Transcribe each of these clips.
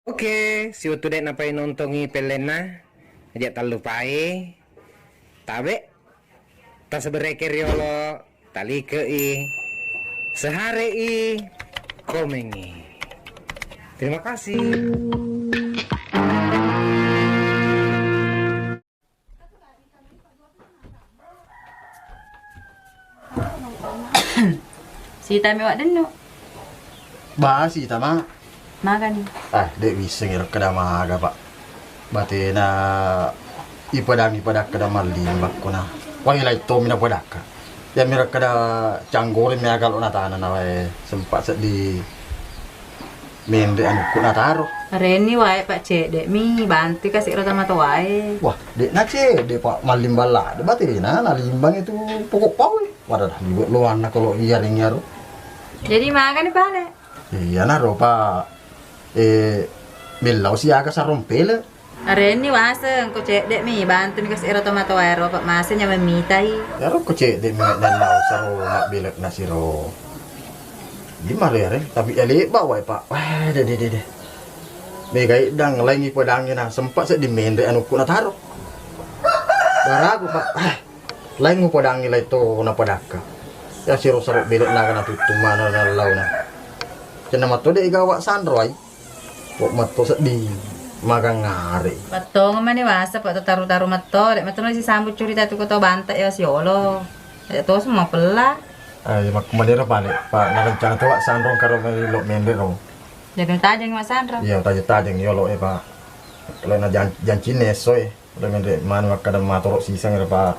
Oke, si utu dek napai nontongi pelena, ajak talu pai, tabe, tas sebereke riolo, tali ke i, sehari i, komengi. Terima kasih. Si tami wak denu Basi tama. makan. Dek bisa ngira kada maga pak. Bate na ipadang kada malimbak ko na. Wala ito mina padaka. Ya mira kada canggore mi agal na tanan na sempat sa di mende anu ko na taro. Reni wae pak cek dek mi bantu kasih rota mata wae. Wah, dek na dek pak malimbala. De bate na limbang itu pokok pau. Wadah dah luan na kalau iya ringaro. Jadi makan nih pale. Iya na ro pak. Belau si aga sa rompele. Reni wase ko cek dek mi bantu nih kasih rota mata wae ro pak masnya memitai. Ya ro ko cek de minat dan lau saro mak belek na siro. Di mare tapi ali bawa pak. Wah de. Megai dang lengi pedangnya na sempat sa di mende anu ku na taro. Baragu pak. Lengu pedangnya la itu na padaka. Ya siro saro belek na kana tutu mana na lau na. Cenah mato de igawa sandro ai. Kok mato sa di magang ngari. Patong man ni wase pak taru-taru mato dek mato si sambut cerita tu ko to bantai ya si olo. Itu semua pela. Ay mak madera balik pak narancang tu sandro karo lo mende ro. Jadi tajeng mas Sandro. Iya tajeng yolo pak. Kalau na janji nesoy. Udah mende mana kada matoro sisa ngira pak.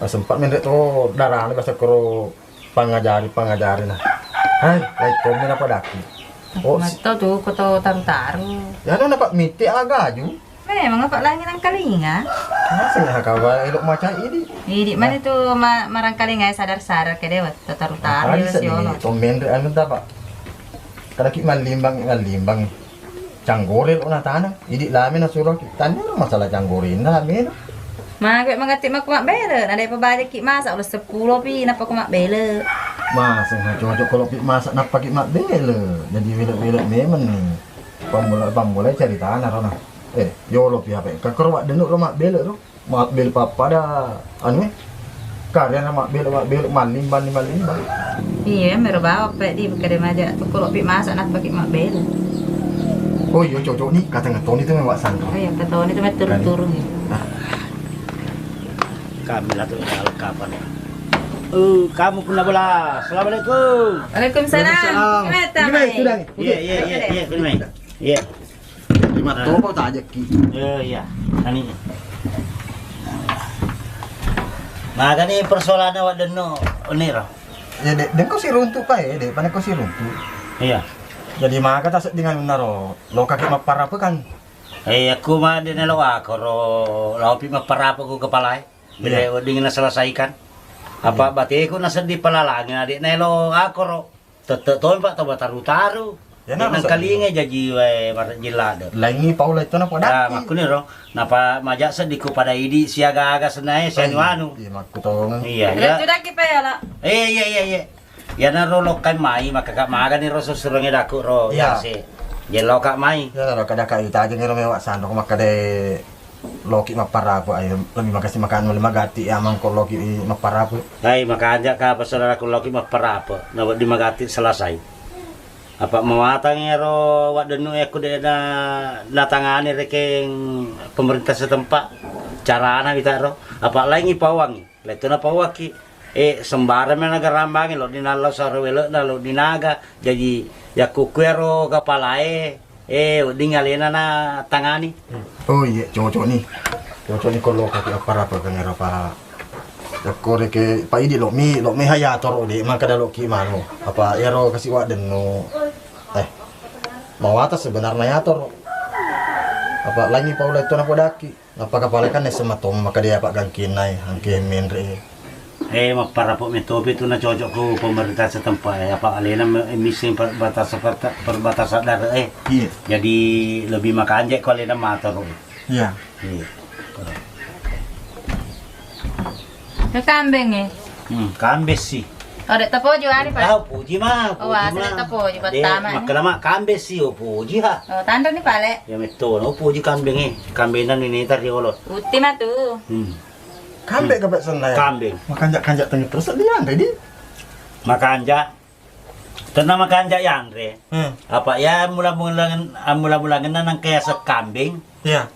Sempat mende to darah bahasa karo pangajari nah. Hai, lai to mina padaki. Oh, Mato tuh ko to taru-taru. ya na pak miti agaju. Memang apa lagi nang kalinga? Masa ya kawa elok macam ini. Di mana itu marang kalinga sadar-sadar ke dewa taru-taru ya si olo. To mende anu ta pak. Kada ki malimbang. Canggore lo na tanah. Idi lamin na suruh kita ni masalah canggore na lamin. Magwe mangati makumak bele, ada apa banyak ki masak udah 10 pi napa kumak bele. Mas, cocok kalau pi masak nak pakai mak bele. Jadi wilek-wilek memang nih. Pamula cari tanah rona. Yolo pi apa? Kakor wak denuk mak bele ro. Mak bele papa dah anu karya mak bele malimban. Iya, merbawa pe di kade maja tu kalau pi masak nak pakai mak bele. Oh iya cocok nih kata ngeton itu memang sandro. Oh iya, ketone itu turun-turun ya. Kami lah tuh kapan ya? Kamu pernah bola. Assalamualaikum. Waalaikumsalam. Gimana sudah. Iya, Kunmai. Iya. Lima toko tak aja ki. Iya. Ani. Nah, kan ini persoalan awak deno onira. Ya dek kau si runtuh pak ya, dek panen kau si runtuh. Iya. Jadi maka tak dengan naro lo kaki mapar apa kan? Aku mah di nelo aku ro pi maparapo ko kepala. Bila dingin na selesaikan. Apa bati ko nasa di palalang adik nelo ako ro. Totoy pak to taru-taru. Ya Nang kalinga jadi jilado. Laingi paula itu na Ah, podaki. maku ni ro. Napa majak sedih ko pada idi siaga-aga senai anu. Iya maku tolong. Iya, Udah ya. sudah ki pe ya lah. Iya. Ya na ro lokai mai maka kak maga ni ro susurunge daku ro. Iya. Ya si. Ya lo kak mai. Ya kalau kada kau itu aja ngero mewak sandok maka de loki maparapo ayo lebih makasih makan oleh magati amang ko loki maparapo. Hai maka aja ka pasara ko loki maparapo. Na di magati selesai. Apa mawatang ro wak denu aku de na datangani rekeng pemerintah setempat. Cara ana kita ro. Apa lagi pawangi. Leto na pawaki. Sembara na nagarambangi lo dinalo sa rewelo na lo dinaga. Jadi ya kukwero kapalae. Dingalina na tangani. Oh iya cocok nih kalau kaki apa kan ngero pa. Kore ke pa idi lo mi hayator di maka da loki mano. Apa ero kasih wak denu. Mau atas sebenarnya yator. Apa lagi paula itu na podaki. Apa kapala kan sematom maka dia pak gangkinai angke menre. Maparapo metopi itu na cocok ko pemerintah setempat. Apa alena emisi perbatasan daerah. Iya. Jadi lebih makanjek kalau alena mator. Iya. Iya. Ke kambing eh. Kambes sih. Oh, dek tepo juga hari, Pak. Ah, puji mah. Oh, asli tepo juga pertama. Makanya mak kambe sih, puji ha. Oh, tanda nih, Pak, Lek. Ya meto, no puji kambing kambinan ini tadi olot. Uti mah tuh. Kambek kabek sana ya. Kambing. Makanjak-kanjak tengah terus dia tadi. Makanja. Tenang makanja yang re. Hmm. Apa ya mula-mula nang kayak sekambing. Ya.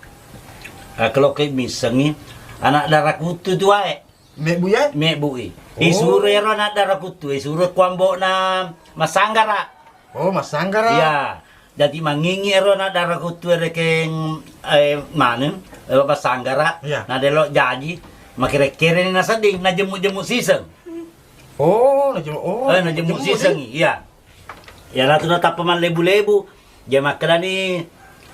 Kalau kayak misengi anak darah kutu tu wae. Mek bu ya? Mek bui. Isuru ero anak darah kutu, isuru kuambo na masanggara. Oh, Mas Sanggara. Iya. Jadi mangingi ero anak darah kutu rekeng mana? Masanggara. Iya. Na delok jaji makire-kire na seding na jemu-jemu siseng. Oh, Na jemu siseng. Iya. Ya na tu na tapaman lebu-lebu. Dia makala ni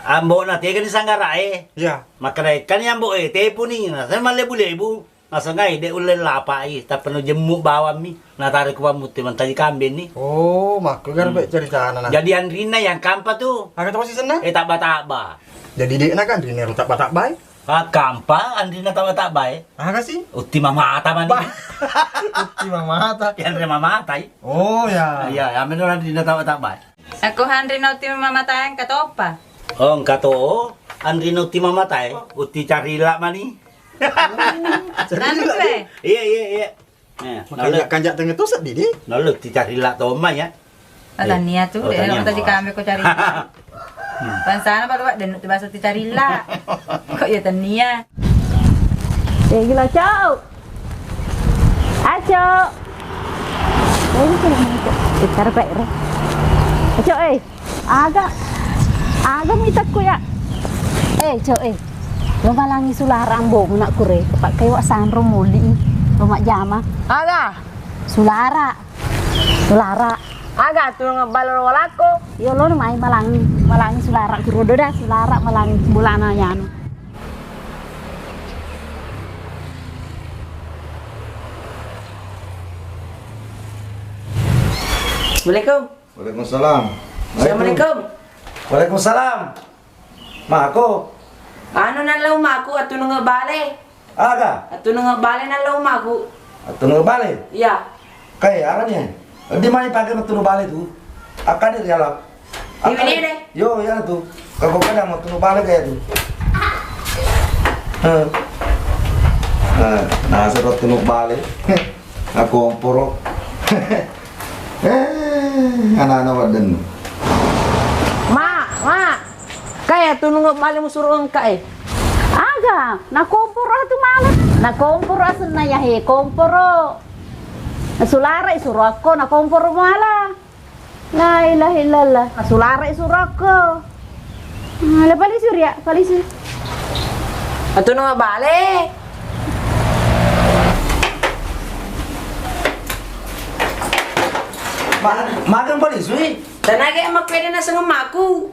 ambo na tiga ni sanggara Ya. Makara kan yang ambo tepu ni na sama lebu-lebu. Masa ngai de ulen lapai tapi no jemu bawam ni na tarik ku pamut man tadi kambing ni. Oh, mak kan baik cerita anak. Jadi Andrina yang kampa tu. Agak tahu sih sana. Taba-taba. Jadi dia nak kan dia tak batak baik. Kampa Andrina taba-taba Agak sih. Uti mamata man ni. Uti mata. Yang re mamata Oh ya. Ya, amen Andrina taba-taba. Aku handri nauti mama tayang katopa. Oh, kato Andrina uti mamata uti carila mani. Nanti gue. Iya. Makanjak kanjak tengah tu sedih dia. Nolak ti carila to ma ya. Tania tuh, Oh, deh, Tania. tadi kami kok cari. Pansana pak, dan itu bahasa cari lah. Kok ya Tania? Gila cok. Aco. Ini kena minta. Itar baik re. Aco agak minta ku ya. Cok lo malangi sularang bo nak kure. Pak kayak sanro muli. Lo mak jama. Aga, Sulara. aga tuh ngebalor walako. Yo lo mai malangi sulara kurodo dah sulara malangi bulana yano. Assalamualaikum. Waalaikumsalam. Assalamualaikum. Waalaikumsalam. Mako. Ano na law maku atu nang bale. Aga. Atu nang bale na law maku. Tunggu balik. Iya. Kayak arahnya. Di mana pakai tunggu balik tu? Akan di dalam. Di mana deh? Yo ya tu. Kalau kadang mau tunggu balik kayak tu. Nah, saya tunggu balik. Aku omporo. Anak-anak waden. Ma. Kayak atu nang bale mo suruh engka Aga, na komporo tu malam. Na komporo asan na yahe komporo. Na sulara isuro ako, na komporo mala. La ilaha illallah. Na sulara isuro ako. La palisur ya, palisur. Atu nang bale. Makan balik sui. Tanage makwede na sa maku.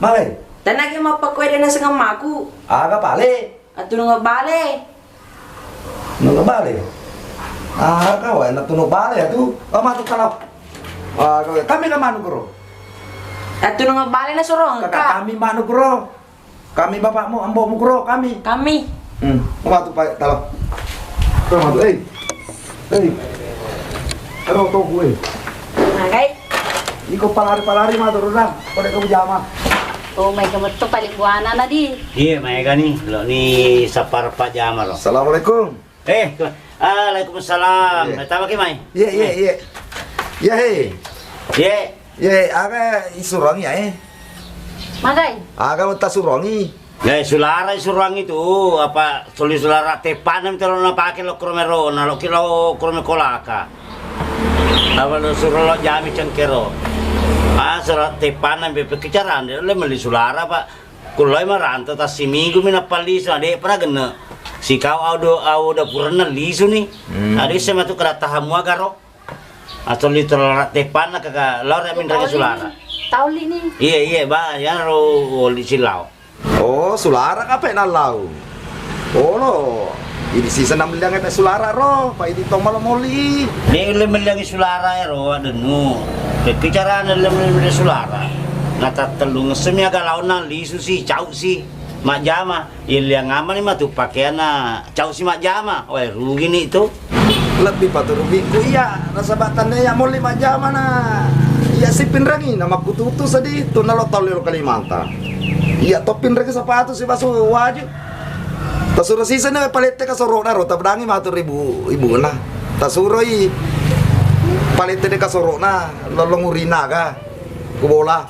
Malay. Tanage mapakwede na sa maku. Aga balik. Atu nang bale. Nunggu balik. Aga wah nak tunggu balik tu. Masuk kalau. Kami ke mana bro? Atu nang bale na suruh Kakak engka. kami mana bro? Kami bapakmu, ambomu bro, kami. Kami. Masuk pak kalau. Kau masuk, Kau tahu gue. Nah, guys. Iko palari mah turun dah. Pada kamu jama. Oh my god, to paling buana na di. Iya, mereka nih. Lo ni sapar pak jama lo. Assalamualaikum. Waalaikumsalam. Iya. Tahu ke mai? Iya. Ya hei. Ye. Ya aga isurangi ya Magai. Aga minta surangi. Ya sulara surang itu apa tulis sulara tepanem terus na pakai lo kromero na lo kilo krome kolaka. Apa lo suruh lo jami cengkero. Surat tepanem bepe kecaran le meli sulara pak. Kulai maranta tas si minggu mina palis ade pernah gena. Si kau audo purna lisu nih. Ade sama tu kerata hamu agaro. Atau literal tepana kakak lor min rage sulara. Tauli ni. Iya ba ya ro li silau. Oh, sulara kape nalau. Oh no. Ini sisa 6 bilang kape sulara ro, pa ini tong malomoli. Ni le melangi sulara ero adenu. Kebicaraan le melangi sulara. Nata telung semia galau na lisu si cau si. mak jama. Yang aman mah tuh pakaian cau si mak jama. Wah rugi nih itu. Lebih patut rugiku iya. Rasa batannya ya mau 5 jam mana. Iya si pinrangi nama kututu sedih tuh nalo tau lilo Kalimantan. Iya topin ragi sepatu si basu wajib. Tasuro sisa na palete ka soro na ro tabdangi matur ibu na. Tasuro i palete de ka soro na lolong urina ka. Kubola.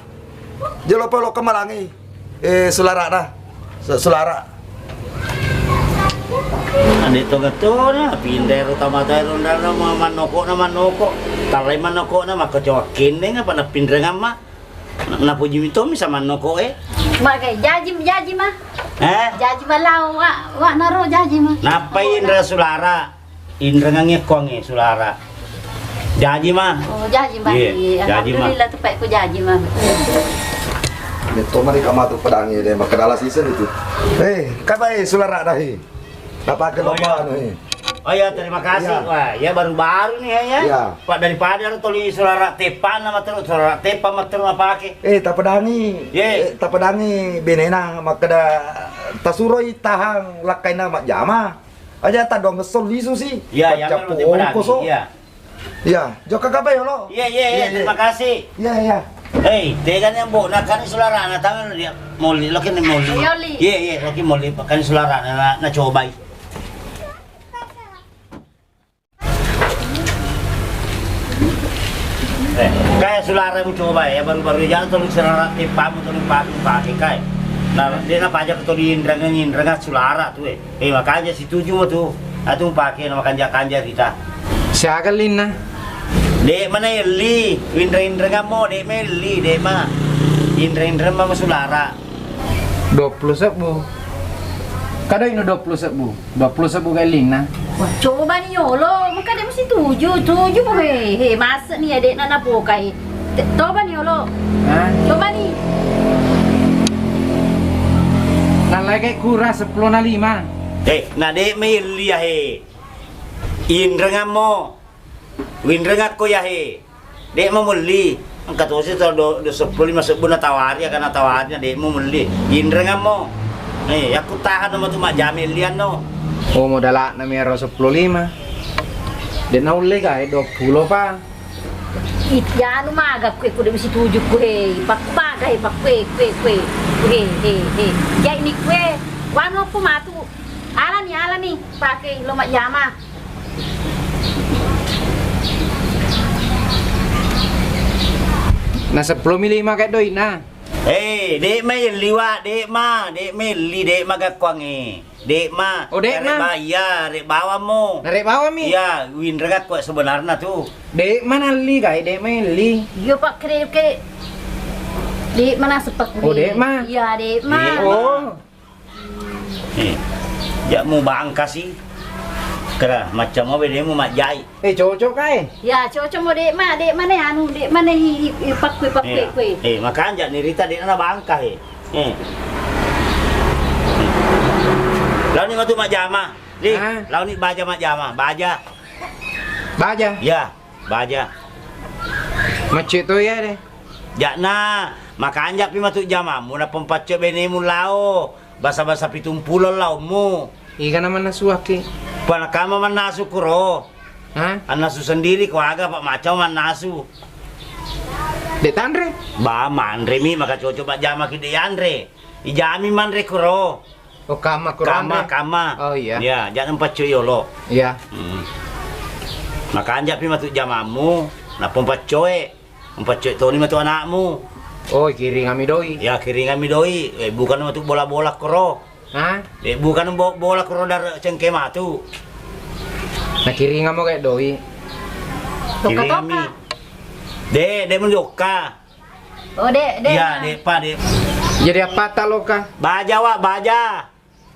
Jelo pelo kamalangi. Sulara na. Sulara. Andi to gato na pindero tamatero na manoko na manoko. Talay manoko na makajokin nga pa na pindrengan ma. Na puji mito mi sa manoko Makai jaji mah. Jaji malau wa naro jaji mah. Napa Indra Sulara? Indra ngekong Sulara. Jaji mah. Oh jaji mah. Alhamdulillah tuh pak ku jaji mah. Ito mari kamatu pedangi deh makedala season itu. Kapai sulara dah Dapat kelopaan Oh ya terima kasih. Ya. Wah, ya baru-baru nih ya. Ya. Pak daripada tuli sulara tepan nama terus sulara tepa mater apa ke? tak pedangi. Tak pedangi benena makada tasuroi tahang lakai nama jama. Aja tak dong ngesol lisu sih. Ya, yang Capu pedangi. koso. Iya. Ya, joka kapai lo. Iya, terima kasih. Iya. Tegan yang bo na kan sulara na tangan dia moli laki ni moli. Iya, laki moli kan sulara na cobai. Kayak sulara mo coba ya baru-baru jalan tulis sulara tipamu tulis pakai kai. Nah dia na pajak tulis indra sulara tuh makanya setuju mo tuh atuh pakai nama kanja kita. Siapa Lina? Dek mana li indra kamu dek meli dek mah indra mah sulara 20.000. Kada ini 20.000. 20.000 kali Lina. Wah, coba nih yolo, maka dia mesti tujuh po masa nih adek nana pokai. Coba nih yolo, Hah? coba nih. Nalai kayak kurang 10.5. Nah dek meli ya indra kamu indra ngako ya dek mau meli angkat usia tuh 10 masuk buna tawari akan tawarnya dek mau meli indra kamu. Aku tahan sama tuh mak Jamil lian no. Oh modal na mero 15. Dan nauli kay 20 pa. Ya anu maga kue kuda mesti tujuh kue, pak kue. Ya ini kue, wano apa matu? Ala nih, pakai lomak jama. Na 10.5 kayak doi na. Dek mah liwat, dek mah gakwang Dek mah. Oh, dek mah. Iya, dek bawa mo. Narek bawah mi. Iya, Windra gakwa sebenarnya tuh. Dek mana li kay, dek mah li. Yo pak kere ke. Dek mana sepak Oh, dek mah. Iya, dek mah. Oh. Ya mau bangka sih. Kera macam apa dia mau mak jai. Cocok kay. Ya, cocok mau dek mana anu, dek mana pak kue. Makanya nirita dia na bangka Lalu ni matu mak jama. Lalu ni baja mak jama, baja. Baja. Ya, baja. Macet tu ya deh. Jak na, makanya pi matu jama, muna pempace benemu lao. Basa-basa 70 lao mu. Ikan naman nasuaki. Panakama man nasu kuro. Hah? An nasu sendiri ko aga pak macam man nasu. Dek tandre. Ba manre mi maka cocok pak jama ki de andre. Ijami manre kuro. Oh kama kurang. Kama. Oh iya. Ya, jangan pacu yolo. Iya. Makanya pi matu jamamu, na pompacoe. Pompacoe to ni matu anakmu. Oh kiri kami doi. Ya kiringan mi doi, bukan matu bola-bola kuro. Hah? Bukan bola kuro dar cengke matu. Na kiri mo kayak doi. Kiringan mi. De menjoka. Oh, dek. Iya, pa. Jadi apa tak loka? Baja wa, baja.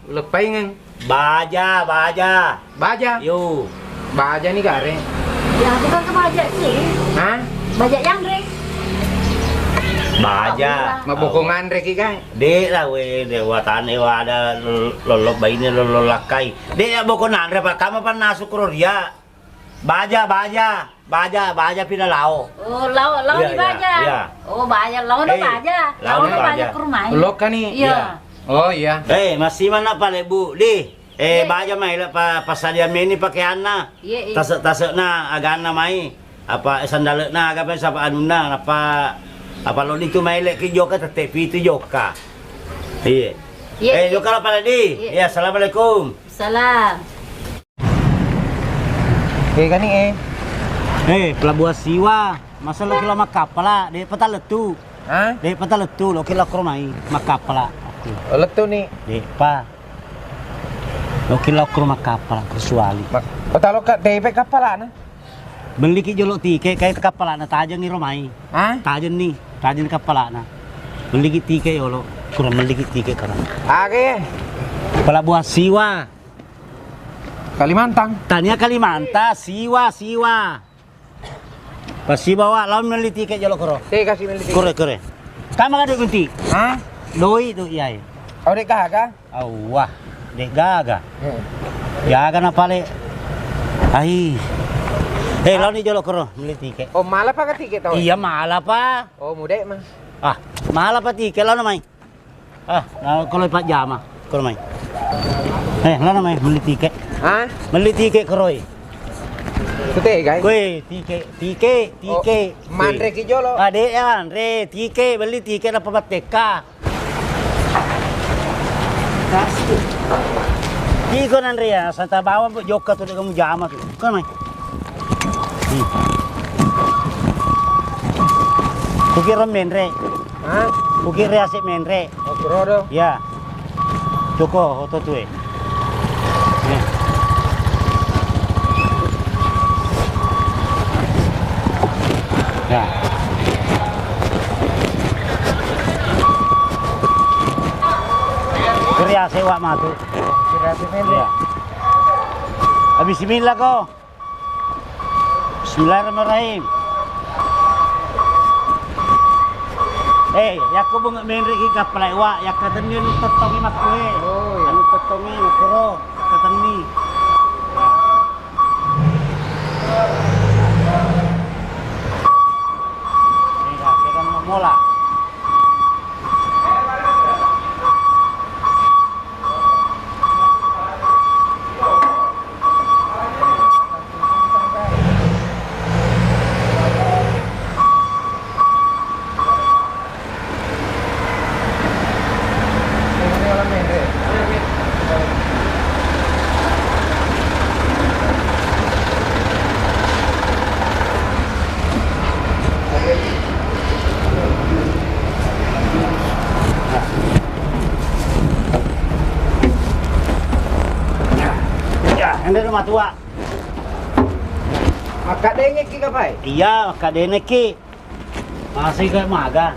Lepai ngang. Baja. Baja. Yo. Baja ni kare. Ya, bukan ke bajak sih. Hah? Bajak yang re. Baja. Mabukungan reki kay. Dek lah we, dewa tane wa ada lolok bayi ni lolakai. Dek ya bokonan re pak kama pan nasu kuro dia. Baja pina lao. Oh, lau Iya, di baja. iya. Oh, baja, lau na baja. Lau na baja ke rumah. Loka ni. Iya. Oh iya. Masih mana pale bu? Di. Baja mai lah pasal dia ini pakaian na. Iya, iya. Tasuk na agana mai. Apa sandal na agak apa anuna apa lo itu mai lek ke joka tetep itu joka. Iya. Iya. Joka lah pale di. Iya. Ya, assalamualaikum. Salam. Kan nih Pelabuhan Siwa. Masa lo kilo makapala, de pata letu. Hah? De pata letu lo kilo kromai makapala. Letu nih. De pa. Lo kilo kroma kapala kesuali. Patalo ka DP kapala na. Beli ki jolo tike kay kapala na tajang ni romai. Hah? Tajang kapala na. Beli ki tike yolo, kurang beli ki tike karang. Age. Pelabuhan Siwa. Kalimantan. Tanya Kalimantan, Siwa. Pas Siwa wa lawan beli tike jolo koro. Kasih milih. Kore. Kamu ada kunti? Hah? Doi tu yai. Ode kaga? Awah, dek gaga. Ya kan apa le? Ai. Lawan ni jolo koro beli tike. Oh, malah pa ka tiket tau? Iya malah pa. Oh, muda mah. Malah pa tike lawan mai. Kalau Pak Jama, kalau mai. Lawan mai beli tike. Hah? Beli tike koroi. Kute guys. Kue tike. Mandre ki jolo. Ade Andre tike beli tike dapat teka. Iko Andre ya, santa bawa bu joka tu kamu Jama tu. Kan mai. Kukira menre. Hah? Kukira asik menre. Oh, krodo. Ya. Joko hoto tu. Ya. Kriya sewa matu. Kira semen. Ya. Bismillah ko. Bismillahirrahmanirrahim. Yakko bunga menri ki kapalai wa yakatan yun totongi makwe. Oh, iya. Anu totongi makuro katani. Mola. Anda rumah tua. Maka dengek ki kapai? Iya, Kak Denek ki. Masih kayak maga.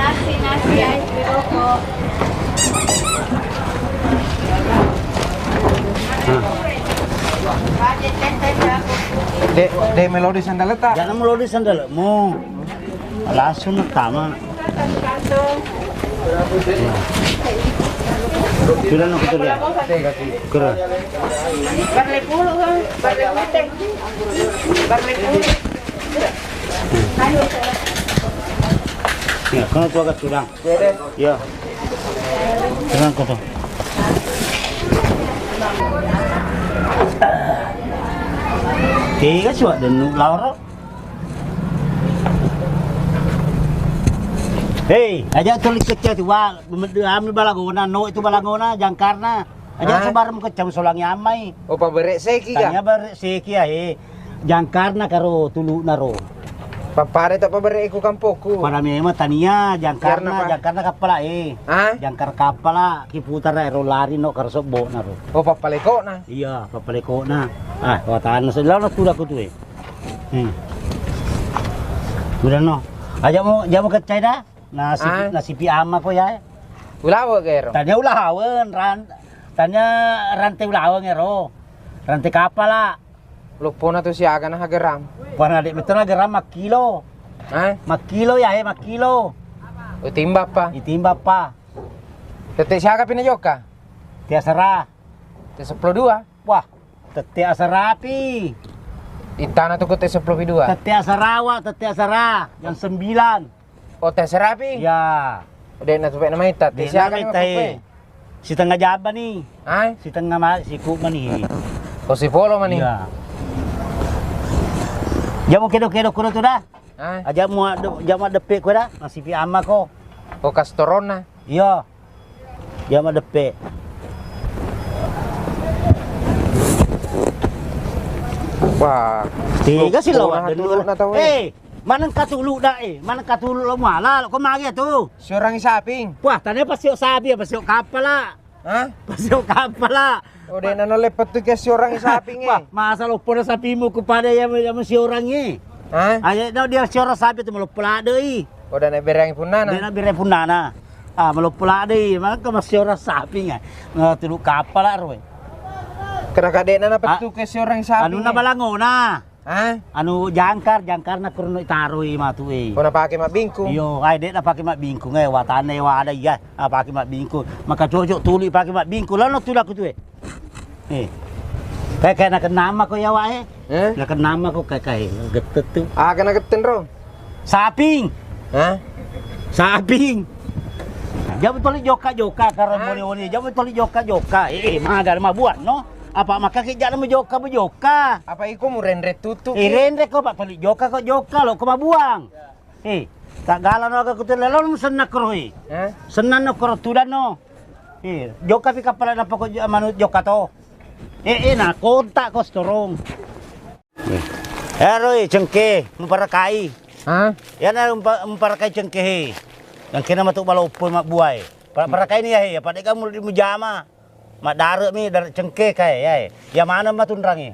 Nasi ay piroko. De melodi sandal tak? Jangan melodi sandal mu. Langsung utama. Sudah nak betul ya? Kurang. Ya, kena tu agak curang. Ya. Curang kau tu. Tiga cuak dan laura. Hei, aja tulis kecil tu wah, ambil balagona, no itu balagona, jangkarna. Aja sebar muka cam solang amai. Oh, paberek seki ka? Tanya ber seki ya, jangkarna karo tulu naro. Papare tak paberek iku kampoku. Para memang tania jangkarna, Jangkarna jangkarna kapala Hah? jangkar kapala kiputar ero lari no karo sobo naro. Oh, papaleko na. Iya, papaleko na. Kawatan na sila na tuda ko tu Udah no. Aja mo kecai dah. Nasi ama ko ya. Ulawa kero. Tanya ulawan tanya rantai ulawan ero. Rantai kapala. Lupo na to siya ka na hageram. Pana adik betul na geram makilo. Hah? Makilo ya makilo. O timba pa. Itimba pa. Tete siya ka pinayoka? Tia sara. Te 12. Wah, tete asarapi. Itana to ko te 12. Tete asarawa, tete asara yang 9. Oh, tes serapi. Ya. Dek na tupek nama itat. Di Siya na kan may si tengah jaba nih. Ay, Si tengah si kuman nih. o si Polo man ni. Iya. Jamu kedo kuno tuh dah. Ay, Aja mu jamu depe ko dah. Masih pi ama ko. o Castorona. Iya. Jamu depe. Wah, Tiga sih lo. Kurang dulu na tahu. Mana katulu dah Mana katulu lo muala ko magi tuh. Si orang isaping. Wah, tanya pasio sabi, pasio kapal lah. Ha? Pasio kapal lah. O dek na nalepet tu ke si orang isaping Wah, masa lupa na sapimu kepada yang si orang ni. Ha? Aja dia si orang sapi tu melupa ada O dah na berang pun na. Dia nak beri punana. Melupa ada mana ke masih orang sapi nga. Tulu kapal lah roy. Kena kadek na napet tu ke si orang isaping. Anu na balango na. Ha? Anu jangkar na kurno itaroi matu O na pakai mak bingkung. Iyo, ay dek na pakai mak bingkung watane wa ada ya. Pakai mak bingkung. Maka cocok tuli pakai mak bingkung. Lalu tulak ko tu Kayak nak nama ko ya wa Nak nama ko kayak getet tu. Ah, kena keten ro. Saping. Ha? Saping. Jangan betul joka karena moni. Jangan betul joka. Magar buat no. Apa maka kita nak joka. Apa iku mu renre tutu? Rendre ko pak pelik joka lo ko mabuang. Tak galan aga ko tele lo senak ko Ha? Senan no ko tudan no. Joka pi kapala na ko manut joka to. Na kontak ko storong. Roy cengke memparakai. Ha? Yan na memparakai cengke. Yang kena matuk balopon mak buai. Parakai ni ya apa dek kamu di mujama. Mak darek mi dari cengke kai ya. Mana matunrangi?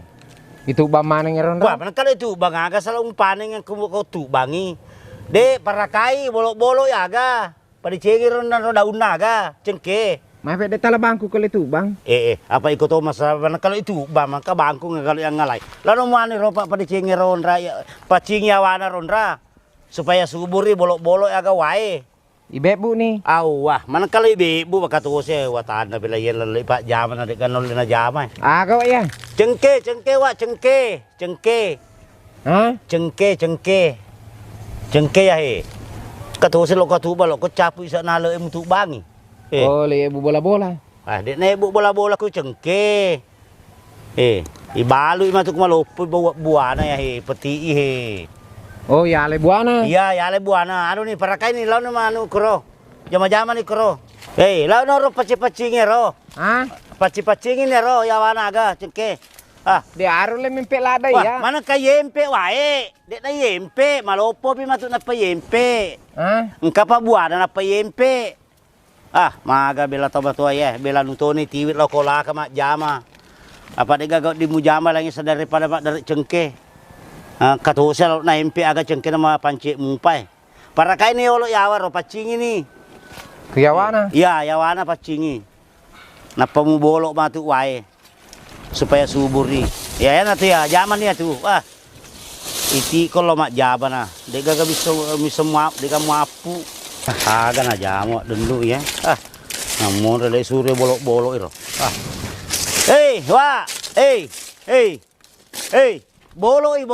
Itu ba mana ngeron? Wah, mana kalau itu bang aga salah umpaning yang kau tu bangi. De parakai bolok-bolok ya aga. Pada cengiron dan daun naga cengke. Mai pede tala bangku kali tu, Bang. Apa ikut tu masalah mana kalau itu bang maka bangku kalau yang ngalai. Lalu mana ropa pada cengiron raya pacing ya wana ronra supaya suburi bolok-bolok ya aga wae. Ibe bu ni. Wah, mana kalau ibu baka tu saya watan na bila yan lalai pak jaman adik kan na jaman. Kau ya. Cengke wa cengke. Ha? Cengke ya Katu selo katu balok ko capu isa nalo emu tu bangi. Oh, le bu bola-bola. Dek na ibu bola-bola ko cengke. Ibalu ima tu kumalopo buana ya peti Oh, ya le buana. Iya, ya le buana. Anu ni parakai ni lawan anu kro. Jama-jama ni kro. Lawan ro paci-pacinge ro. Ha? Paci-pacingin ro ya wana aga cengke. Dia aru le mimpi lada Wah, ya. mana ka yempe wae. Dek na yempe, malopo pi matut na pa yempe. Ha? Engka pa buana na pa yempe. Maga bela toba tua ya, bela nutoni tiwit lo kola ka mak jama. Apa dek gagau di mujama lagi sadari pada mak dari cengke. Katusel na yempe aga cengke na mga panci mumpai. Para kay ni olo yawa ro pacingi ni. Kuyawana. Iya, yawana pacingi. Napamubolo matu wae. Supaya subur ni. Ya na tu ya, jaman ni tu. Iti kalau mak jaban dek gagau bisa muap, dek muapu. Aga na jamo dulu ya. Namun relay sure bolok-bolok iro. Boloi,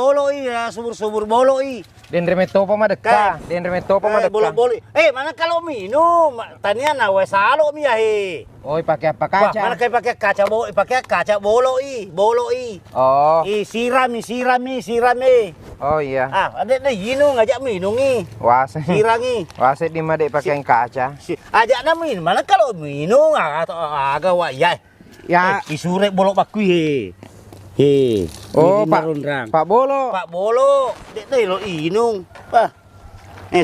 subur-subur boloi. Den remeto pa madeka. Den remeto pa madeka. Bolok-bolok. Mana kalau minum? Tanian na we salo mi ya Oi, pakai apa Wah, kaca? mana pakai kaca boloi. Oh. Siram. Oh iya. Ada na yino ngajak minum ni. Wase. Sirangi. Wase di made pakai kaca. Ajak na minum. Mana kalau minum aga wa ya. Ya. Isure bolok bakui Oh, Pak Pak Bolo. Pak Bolo. Dek deh lo inung.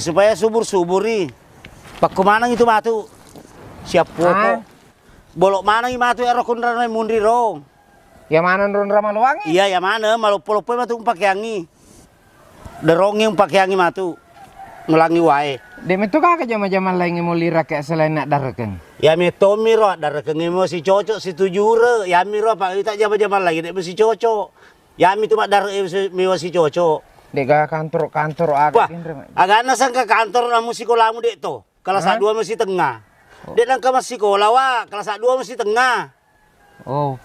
Supaya subur-suburi. Pak kumanang itu matu. Siap poko. Bolok manang itu matu ero kunran mundri rong. Ya mana ron Ramaluwangi? Iya, ya mana malupo-lupo matu pakai derong yang pakai yangi matu. Ngulangi wae. Dem itu kakak jama-jama lain mau lira kayak selain nak darken. Ya mi tomi ro dar kengemo si cocok si tujure. Ya mi ro pak kita jama-jama lagi dek si cocok. Ya mi tu mak dar mi si cocok. Dek kantor Wah, agak agak nasan ke kantor namu sekolamu dek to. Kelas 2 masih tengah. Dek nang ke masih sekolah wa, kelas 2 masih tengah. Oh.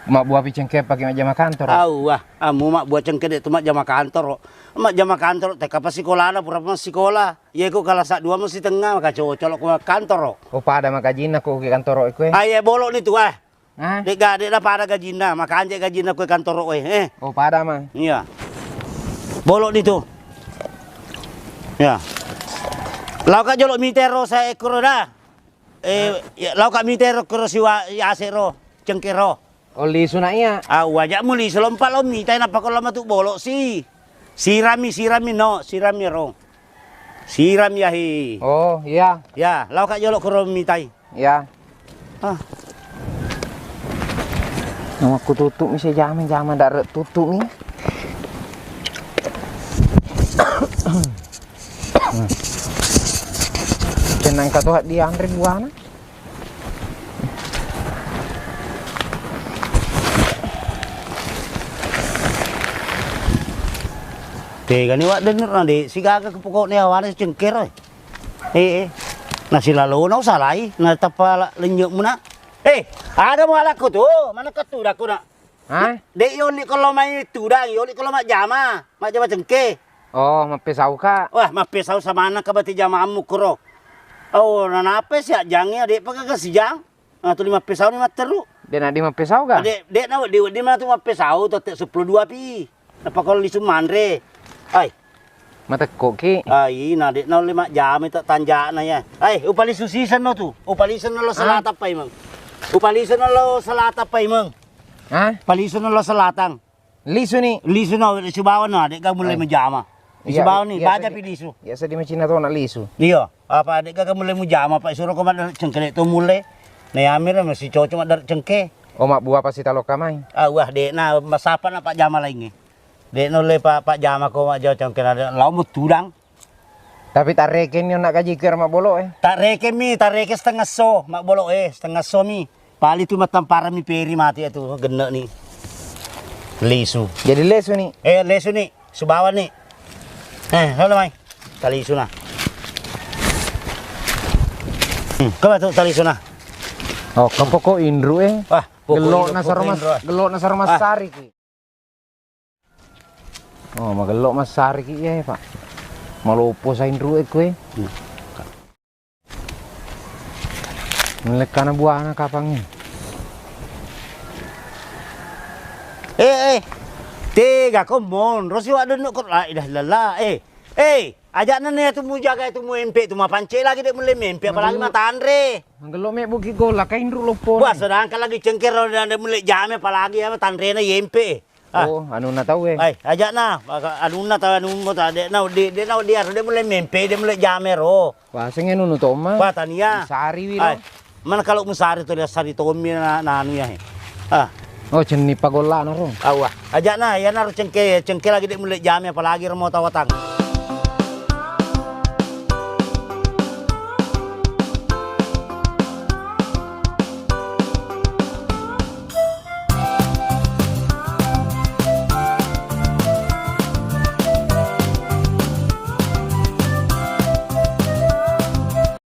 mak buah cengkeh pakai jama kantor. Wah, amu mak buat cengkeh dek tu mak jama kantor. Mak jama kantor teka pas sekolah na pura pas sekolah. Ya ko kala sak dua mesti tengah maka colok ko kantor. Oh pada maka jina ko ke kantor ko. Ay bolok ni tu Ah? Dek ga dek na pada gajina, maka anje gajina ko kantor Oh pada mah. Iya. Bolok di tu. Ya. Lau ka jolok mitero sa ekro dah. Lau ka mitero kro siwa yasero cengkero. Oh lisu na iya. Wajak muli selompat lo mitai napa kalau lama tu bolok si. Sirami no, sirami ro. Siram ya hi. Oh iya. Ya, lau ka jolok kro mitai. Ya. Ah. Nama aku tutup misi jaman dak tutup ni. Kenang katu hak dia Andre buana. Tega ni wak denger na di sigaga ke pokok ni awan cengker. Nasi lalu na usalai na tapa lenyuk mo na. Ada mo alak ko tu, mana ketudak ko na. Hah? Dek yoli kalau main tudak, yoli kalau mak jama cengke. Oh, mapesau ka. Wah, mapesau sama anak kabati jama amu kuro. Oh, nanapes ya jangnya dek pakai kesijang. Nah, tu 5 pesau ni materu. Dia nak di mapesau ka? Dek na di mana tu mapesau tu 10 2 pi. Apa kalau lisu mandre. Ay, Mata koki. ay, na dek na 5 jam itu tanja na ya. Ay, upali susisan no tu. Upalisan na lo salata pa imong. Upalisan na lo salata pa imong. Hah? Palisan na lo salatang. Lisu ni. Lisu na subawan na dek ka mulai menjama. Subawan ni baja pi lisu. Ya sedih macam tu nak lisu. Iya, apa dek ka mulai menjama pak suruh ko mat cengke tu mulai. Na amir masih cocok mat dar cengke. Oh mak buah pasti talo kamai. Wah dek na masapa na pak jama lainnya. Dek no le pak jama ko mak jauh cengke na lau tudang. Tapi tak reken nak gaji ke mak bolok Tak reke setengah so, mak bolok setengah so mi. Pali tu matampara mi peri mati itu genek ni. Lisu. Jadi lesu ni. Lesu ni, subawan ni. Lalu mai. Tali isu na. Kau tu tali isu na. Oh, kau pokok indru Wah, gelok nasar mas sari ki. Oh, magelok mas sari ki ya, Pak. Malupo sa indru kowe. Melekana buana kapangnya. Tiga komon, rosi wak denuk kok lah, dah lala. Ajak nene tu mu jaga tu mu empe tu ma pancik lagi dek mulai mempe apalagi mata Andre. Magelok mek buki golak ka indru lopo. Wah, sedangkan lagi cengker dan mulai jame apalagi apa Andre na yempe. Oh, anu na tahu Ajak na, anu na tahu anu mo ta dek na dia mulai mempe dia mulai jame ro. Wah, sing anu to ma. Wah, tania. Sari wiro. Mana kalau musari tu dia sari tomi na anu ya. Oh, jeni pagola na ro. Awah, ajak na ya na cengke lagi dek mulai jame apalagi remo tawatang.